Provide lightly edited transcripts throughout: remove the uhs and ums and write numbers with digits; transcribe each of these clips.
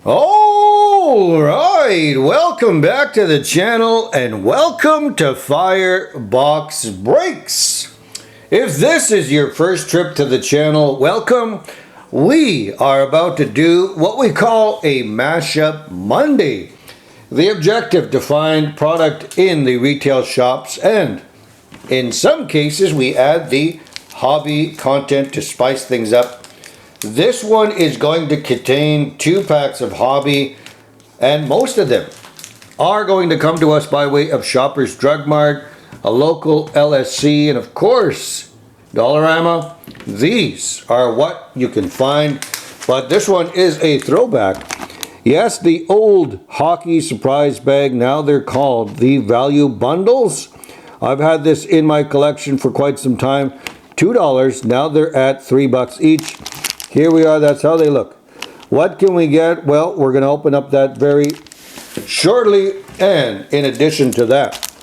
Alright, welcome back to the channel and welcome to Firebox Breaks. If this is your first trip to the channel, welcome. We are about to do what we call a Mashup Monday. The objective to find product in the retail shops, and in some cases we add the hobby content to spice things up. This one is going to contain 2 packs of hobby, and most of them are going to come to us by way of Shoppers Drug Mart, a local LSC, and of course Dollarama. These are what you can find, but this one is a throwback. Yes, the old hockey surprise bag, now they're called the value bundles. I've had this in my collection for quite some time. $2, now they're at $3 each. Here we are, that's how they look. What can we get? Well, we're going to open up that very shortly, and in addition to that,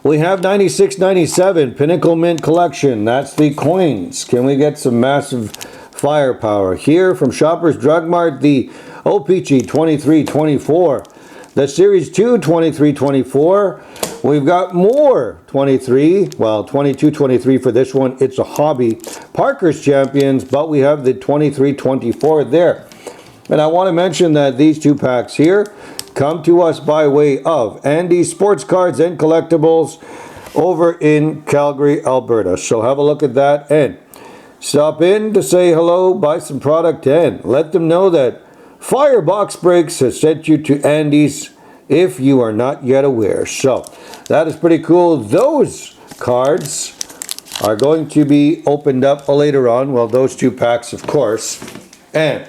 we have 96.97 Pinnacle Mint Collection. That's the coins. Can we get some massive firepower? Here from Shoppers Drug Mart, the O-Pee-Chee 2324. The Series 2 2324. We've got more 23, well 22-23 for this one. It's a hobby. Parker's Champions, but we have the 23-24 there. And I want to mention that these 2 packs here come to us by way of Andy's Sports Cards and Collectibles over in Calgary, Alberta. So have a look at that and stop in to say hello, buy some product, and let them know that Firebox Breaks has sent you to Andy's if you are not yet aware. So that is pretty cool. Those cards are going to be opened up later on. Well, those 2 packs, of course. And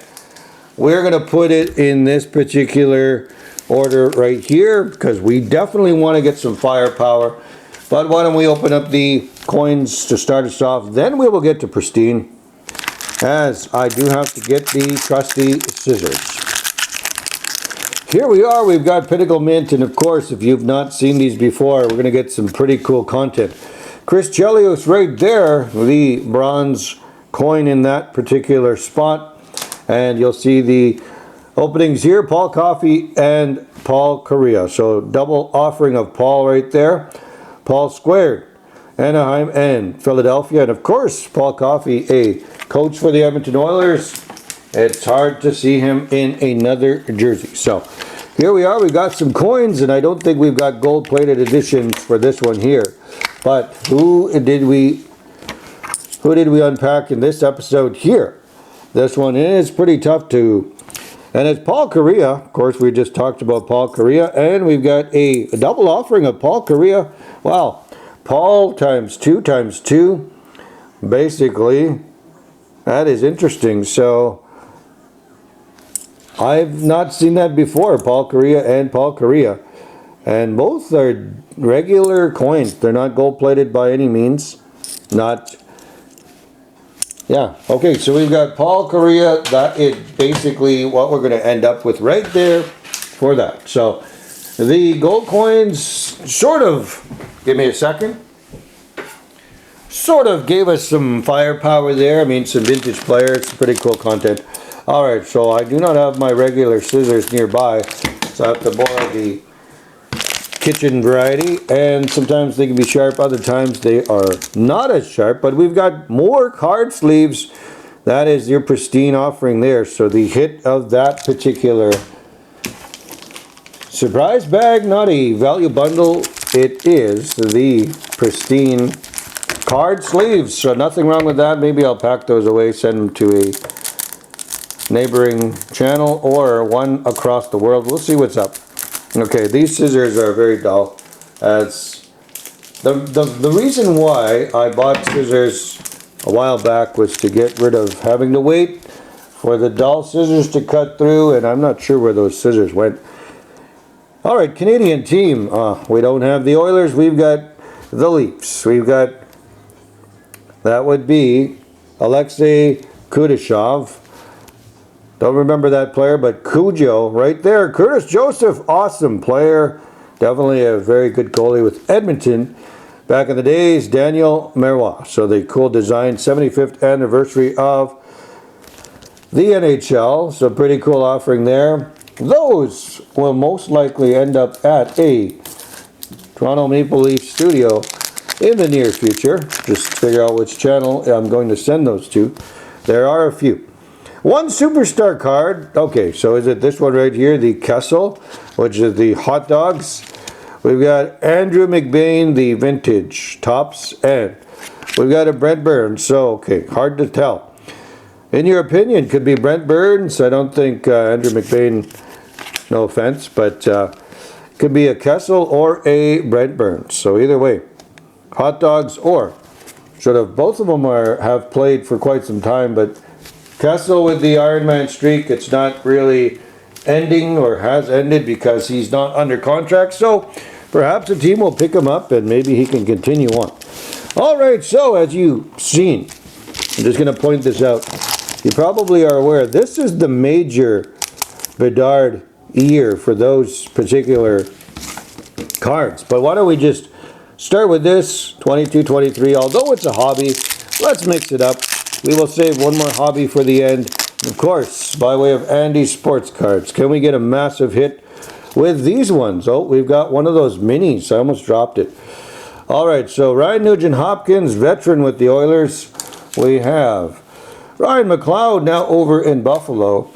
we're going to put it in this particular order right here because we definitely want to get some firepower. But why don't we open up the coins to start us off? Then we will get to Pristine, as I do have to get the trusty scissors. Here we are, we've got Pinnacle Mint, and of course, if you've not seen these before, we're going to get some pretty cool content. Chris Chelios right there, the bronze coin in that particular spot, and you'll see the openings here, Paul Coffey and Paul Correa. So double offering of Paul right there. Paul squared, Anaheim and Philadelphia, and of course, Paul Coffey, a coach for the Edmonton Oilers. It's hard to see him in another jersey. So here we are, we got some coins, and I don't think we've got gold-plated editions for this one here. But who did we unpack in this episode here? This one is pretty tough to, and it's Paul Correa. Of course, we just talked about Paul Correa, and we've got a double offering of Paul Correa. Wow, Paul times 2 times 2. Basically, that is interesting. So I've not seen that before, Paul Correa and Paul Correa. And both are regular coins. They're not gold-plated by any means. Not, yeah. Okay, so we've got Paul Correa. That is basically what we're going to end up with right there for that. So the gold coins sort of, give me a second, sort of gave us some firepower there. I mean, some vintage players, pretty cool content. Alright, so I do not have my regular scissors nearby, so I have to borrow the kitchen variety, and sometimes they can be sharp, other times they are not as sharp, but we've got more card sleeves. That is your Pristine offering there, so the hit of that particular surprise bag, not a value bundle, it is the Pristine card sleeves, so nothing wrong with that. Maybe I'll pack those away, send them to a neighboring channel or one across the world. We'll see what's up. Okay, these scissors are very dull. As the reason why I bought scissors a while back was to get rid of having to wait for the dull scissors to cut through, and I'm not sure where those scissors went. Alright, Canadian team. We don't have the Oilers, we've got the Leafs. We've got, that would be Alexei Kudashov. Don't remember that player, but Cujo right there. Curtis Joseph, awesome player. Definitely a very good goalie with Edmonton. Back in the days, Daniel Marois. So the cool design, 75th anniversary of the NHL, so pretty cool offering there. Those will most likely end up at a Toronto Maple Leaf studio in the near future. Just figure out which channel I'm going to send those to. There are a few. One superstar card. Okay, so is it this one right here, the Kessel, which is the hot dogs? We've got Andrew McBain, the vintage tops, and we've got a Brent Burns. So, okay, hard to tell. In your opinion, could be Brent Burns. I don't think Andrew McBain, no offense, but could be a Kessel or a Brent Burns. So either way, hot dogs or sort of both of them have played for quite some time, but Kessel with the Ironman streak, it's not really ending or has ended because he's not under contract. So perhaps a team will pick him up and maybe he can continue on. All right, so as you've seen, I'm just going to point this out. You probably are aware this is the major Bedard year for those particular cards. But why don't we just start with this 22-23. Although it's a hobby, let's mix it up. We will save one more hobby for the end. Of course, by way of Andy's sports cards. Can we get a massive hit with these ones? Oh, we've got one of those minis. I almost dropped it. All right, so Ryan Nugent-Hopkins, veteran with the Oilers. We have Ryan McLeod, now over in Buffalo.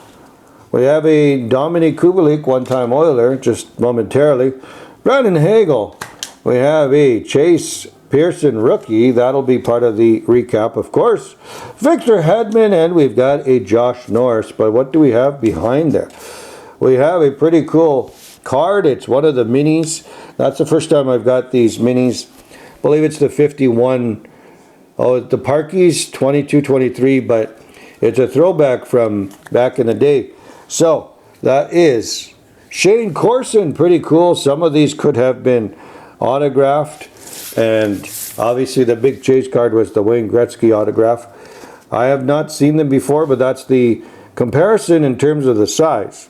We have a Dominic Kubalik, one-time Oiler, just momentarily. Brandon Hagel. We have a Chase Pearson rookie. That'll be part of the recap, of course. Victor Hedman, and we've got a Josh Norris. But what do we have behind there? We have a pretty cool card. It's one of the minis. That's the first time I've got these minis. I believe it's the 51. Oh, the Parkies 22-23, but it's a throwback from back in the day. So that is Shane Corson. Pretty cool. Some of these could have been autographed. And obviously the big chase card was the Wayne Gretzky autograph. I have not seen them before, but that's the comparison in terms of the size.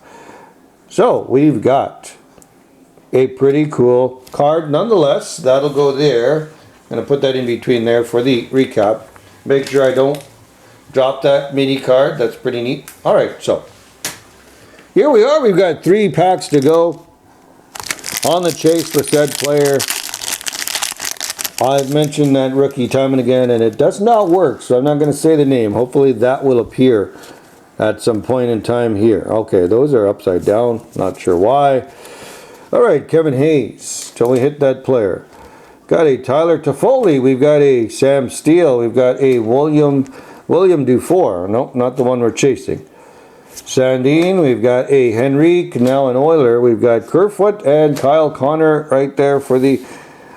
So we've got a pretty cool card nonetheless. That'll go there. I'm going to put that in between there for the recap. Make sure I don't drop that mini card. That's pretty neat. All right, so here we are. We've got 3 packs to go on the chase for said player. I've mentioned that rookie time and again, and it does not work, so I'm not going to say the name. Hopefully that will appear at some point in time here. Okay, those are upside down. Not sure why. All right, Kevin Hayes. Till we hit that player. Got a Tyler Toffoli. We've got a Sam Steele. We've got a William Dufour. Nope, not the one we're chasing. Sandine. We've got a Henrique, now an Oiler. We've got Kerfoot and Kyle Connor right there for the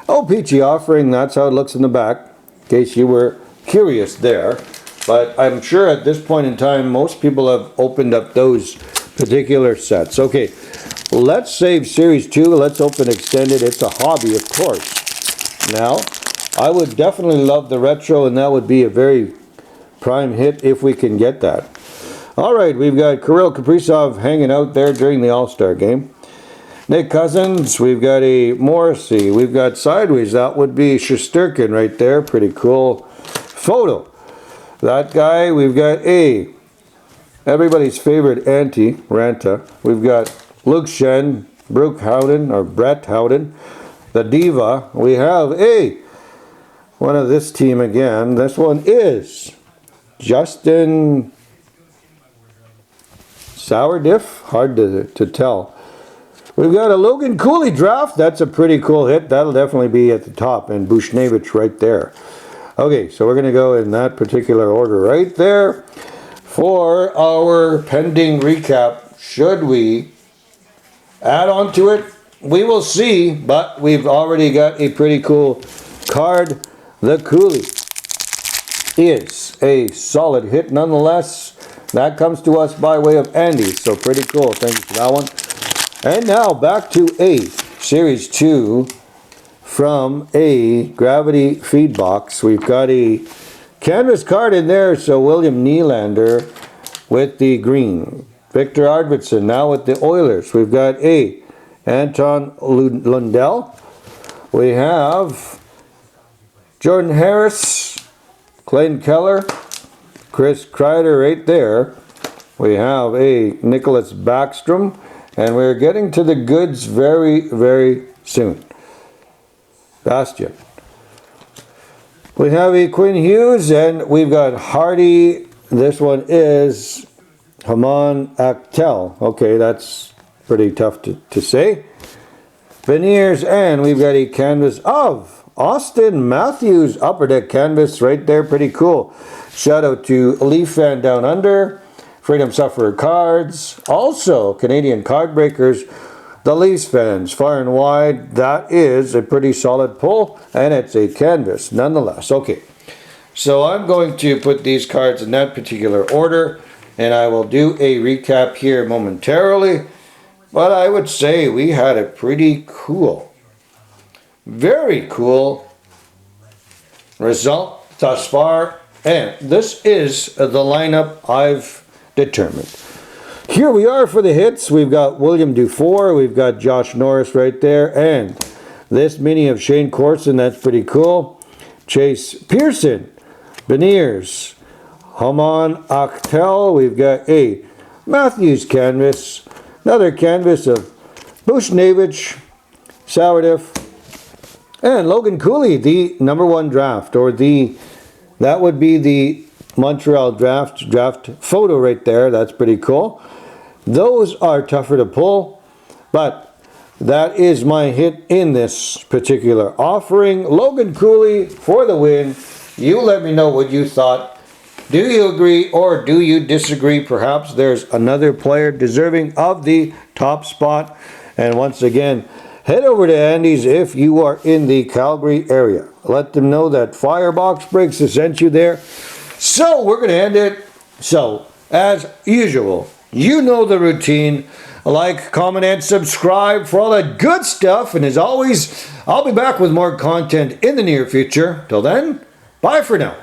O-Pee-Chee offering. That's how it looks in the back, in case you were curious there. But I'm sure at this point in time, most people have opened up those particular sets. Okay, let's save Series 2. Let's open Extended. It's a hobby, of course. Now, I would definitely love the retro, and that would be a very prime hit if we can get that. All right, we've got Kirill Kaprizov hanging out there during the All-Star game. Nick Cousins, we've got a Morrissey, we've got Sideways, that would be Shesterkin right there, pretty cool photo. That guy, we've got a, everybody's favorite Ranta, we've got Luke Shen, Brooke Howden, or Brett Howden, the Diva, we have a, one of this team again, this one is Justin Sourdiff, hard to tell. We've got a Logan Cooley draft. That's a pretty cool hit. That'll definitely be at the top. And Bushnevich right there. Okay, so we're going to go in that particular order right there for our pending recap. Should we add on to it? We will see, but we've already got a pretty cool card. The Cooley is a solid hit nonetheless. That comes to us by way of Andy, so pretty cool. Thank you for that one. And now back to a Series 2 from a Gravity Feed Box. We've got a canvas card in there, so William Nylander with the green. Victor Arvidsson now with the Oilers. We've got a Anton Lundell. We have Jordan Harris, Clayton Keller, Chris Kreider right there. We have a Nicholas Backstrom, and we're getting to the goods very, very soon. Bastion. We have a Quinn Hughes, and we've got Hardy. This one is Haman Akhtel. Okay, that's pretty tough to say. Veneers, and we've got a canvas of Austin Matthews. Upper Deck canvas right there, pretty cool. Shout out to Leaf Fan Down Under, Freedom Sufferer Cards, also Canadian Card Breakers, the Leafs fans, far and wide. That is a pretty solid pull, and it's a canvas nonetheless. Okay, so I'm going to put these cards in that particular order, and I will do a recap here momentarily. But I would say we had a pretty cool, very cool result thus far. And this is the lineup I've determined. Here we are for the hits. We've got William Dufour. We've got Josh Norris right there. And this mini of Shane Corson. That's pretty cool. Chase Pearson. Beniers. Haman Akhtel. We've got a Matthews canvas. Another canvas of Bushnevich, Sourdiff, and Logan Cooley, the #1 draft, or that would be the Montreal draft photo right there. That's pretty cool. Those are tougher to pull, but that is my hit in this particular offering. Logan Cooley for the win. You let me know what you thought. Do you agree or do you disagree? Perhaps there's another player deserving of the top spot. And once again, head over to Andy's if you are in the Calgary area. Let them know that Firebox Breaks has sent you there. So we're going to end it. So, as usual, you know the routine. Like, comment, and subscribe for all that good stuff. And as always, I'll be back with more content in the near future. Till then, bye for now.